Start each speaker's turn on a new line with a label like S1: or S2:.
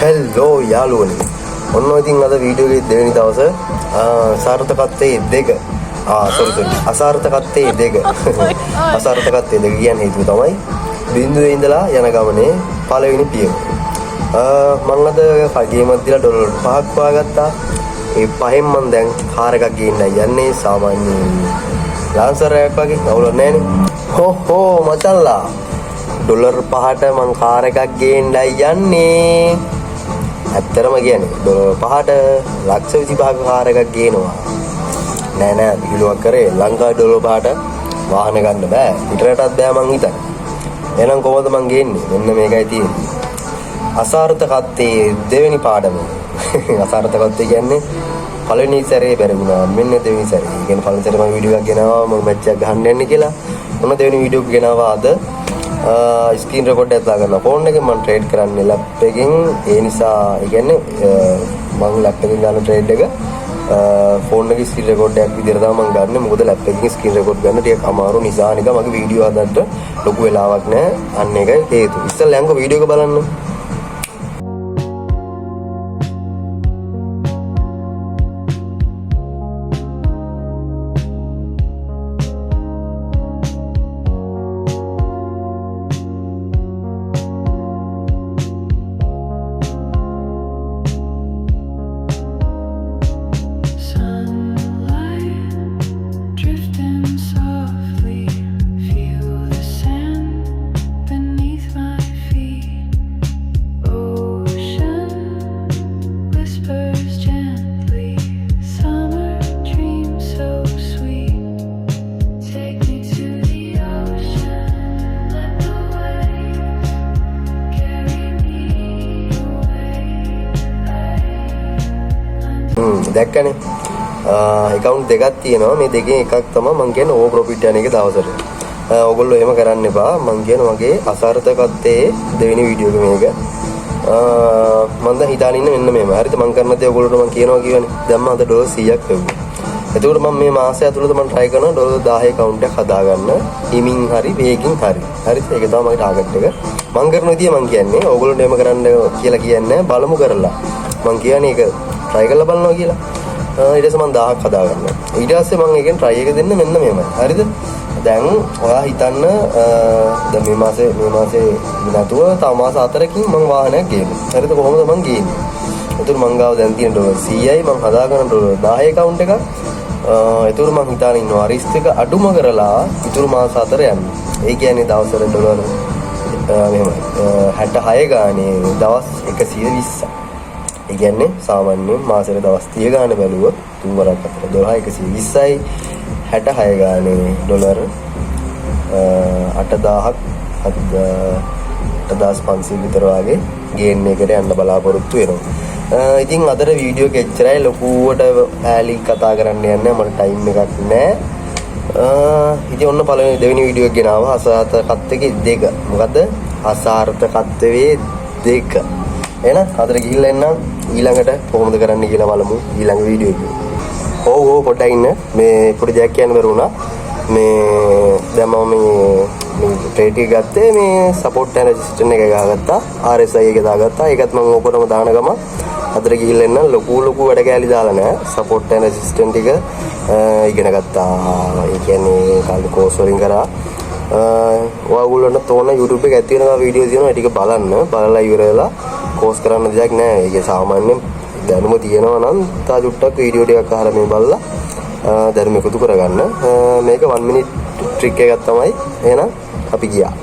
S1: හෙල්ලෝ යාළුවනේ. ඔන්න ඉතින් අද වීඩියෝ එකේ දෙවෙනි දවසේ සාර්ථකත්වයේ දෙක. අසාර්ථකත්වයේ දෙක. අසාර්ථකත්වයේ දෙක කියන්නේ හේතුව තමයි බිඳුවේ ඉඳලා යන ගමනේ පළවෙනි පියවර. මම අද ගේමක් දීලා ඩොලර් 5ක් වාගත්තා. ඒ පහෙන් මම දැන් කාර් එකක් ගේන්න යන්නේ සාමාන්‍ය ලාන්සර් එකක් වගේ අවුලක් නැහැනේ. හෝ මචල්ලා ඩොලර් 5ට මං කාර් එකක් ගේන්න යන්නේ. ඇත්තටම කියන්නේ ඩොලර් 5ට ලක්ෂ 25ක කාර් එකක් ගේනවා. නෑ විහිළුවක් කරේ ලංකාවේ ඩොලර් 5ට වාහන ගන්න බෑ. පිටරටත් බෑ මං හිතන්නේ. එහෙනම් කොහොමද මං ගේන්නේ? මෙන්න මේකයි තියෙන්නේ. අසාර්ථකත්වයේ දෙවෙනි පාඩම. අසාර්ථකත්වය කියන්නේ පළවෙනි සැරේ බැරිුණා. මෙන්න දෙවෙනි සැරේ. ඒ කියන්නේ පළවෙනි සැරේ මම වීඩියෝ එකක් ගෙනාවා මම මැච් එකක් ගහන්න යන්නේ කියලා. මොන දෙවෙනි වීඩියෝ එක ගෙනාවා අද. ස්ක්‍රීන් රෙකෝඩ් එකක් දාගන්න ෆෝන් එකෙන් මම ට්‍රේඩ් කරන්නේ ලැප් එකෙන්. ඒ නිසා ඒ කියන්නේ මම ලැප් එකෙන් ගන්න ට්‍රේඩ් එක ෆෝන් එකේ ස්ක්‍රීන් රෙකෝඩ් එකක් විදිහට තමයි මම ගන්නෙ. මොකද ලැප් එකකින් ස්ක්‍රීන් රෙකෝඩ් ගන්න ටිකක් අමාරු නිසා නිකන් මගේ වීඩියෝ හදන්න ලොකු වෙලාවක් නැහැ. අන්න ඒකයි හේතුව. ඉස්සෙල්ලා යන්කෝ වීඩියෝ එක බලන්න. දැක්කනේ account දෙකක් තියෙනවා. මේ දෙකෙන් එකක් තමයි මම කියන්නේ ඕවර් ප්‍රොෆිට් යන එක දවසට. ඕගොල්ලෝ එහෙම කරන්න එපා. මම කියන මගේ අසාර්ථකත්වයේ දෙවෙනි වීඩියෝ එක මේක. මම දැන් හිතාගෙන ඉන්නේ මෙන්න මේම. හරිද? මම කරන දේ ඕගොල්ලෝට මම කියනවා කියවනේ. දැන් මම අද ඩොලර් 100ක් ලැබුවා. එතකොට මම මේ මාසය ඇතුළත මම try කරනවා ඩොලර් 10 account එකක් හදාගන්න. හිමින් හරි වේගින් හරි. හරිද? ඒක තමයි මගේ ටාගට් එක. මම කරන විදිය මම කියන්නේ ඕගොල්ලෝට එහෙම කරන්න කියලා කියන්නේ බලමු කරලා. මම කියන්නේ ඒක try කරලා බලනවා කියලා. ඊට පස්සේ මම 1000ක් හදාගන්නවා. ඊට පස්සේ මම එකෙන් try එක දෙන්න මෙන්න මෙහෙමයි. හරිද? දැන් ඔයා හිතන්න දැන් මේ මාසේ විනාතුව තව මාස 4කින් මම වාහනයක් ගේනවා. හරිද? කොහොමද මම ගේන්නේ? එතකොට මං ගාව දැන් තියෙන ඩොලර් 100යි මම හදාගන්න ඩොලර් 10 account එකක්. එතකොට මම හිතාගෙන ඉන්නවා රිස්ක් එක අඩුම කරලා ඉතුරු මාස 4 යන්න. ඒ කියන්නේ දවසට ඩොලර් මෙහෙමයි 66 ගානේ දවස් 120ක්. ඒ කියන්නේ සාමාන්‍යයෙන් මාසෙට දවස් 30 ගාන බැලුවොත් තුන් වරක් අතර 12120යි 66 ගානේ ඩොලර් 8000ක් 8500 විතර වගේ ගේන් එකකට යන්න බලාපොරොත්තු වෙනවා. ඉතින් අදට වීඩියෝ එක එච්චරයි ලොකුවට ඈලි කතා කරන්න යන්නේ මට ටයිම් එකක් නැහැ. ඉතින් ඔන්න පළවෙනි දෙවෙනි වීඩියෝ එක ගෙනාවා අසාර්ථකත්වයේ දෙක. මොකද අසාර්ථකත්වයේ දෙක. එහෙනම් අදට ගිහිල්ලා එන්නම් ඊළඟට කොහොමද කරන්න කියලා බලමු ඊළඟ වීඩියෝ එකේ. ඔව් පොඩ්ඩක් ඉන්න. මේ පොඩි දෙයක් කියන්න බැරුණා. මේ දැන් මම මේ ට්‍රේඩ් එක ගත්තේ මේ සපෝට් ඇන්ඩ් රෙසිස්ටන්ට් එක ගහගත්තා. RSI එක දාගත්තා. ඒකත් මම ඔකටම දාන ගම අදට ගිහිල්ලා එන්න ලොකු වැඩ කැලි දාලා නැහැ. සපෝට් ඇන්ඩ් රෙසිස්ටන්ට් එක ඉගෙන ගත්තා. ඒ කියන්නේ කාලේ කෝස් වලින් කරා. ඔයගොල්ලන්ට තෝරන YouTube එක ඇති වෙනවා වීඩියෝ තියෙනවා. ඒ ටික බලන්න. බලලා ඉවර වෙලා කෝස් කරන්න දෙයක් නැහැ. ඒක සාමාන්‍යයෙන් දැනුම තියෙනවා නම් තා චුට්ටක් වීඩියෝ ටිකක් අහලා මේ බලලා දැනුම එකතු කරගන්න. මේක 1 minute trick එකක් තමයි. එහෙනම් අපි ගියා.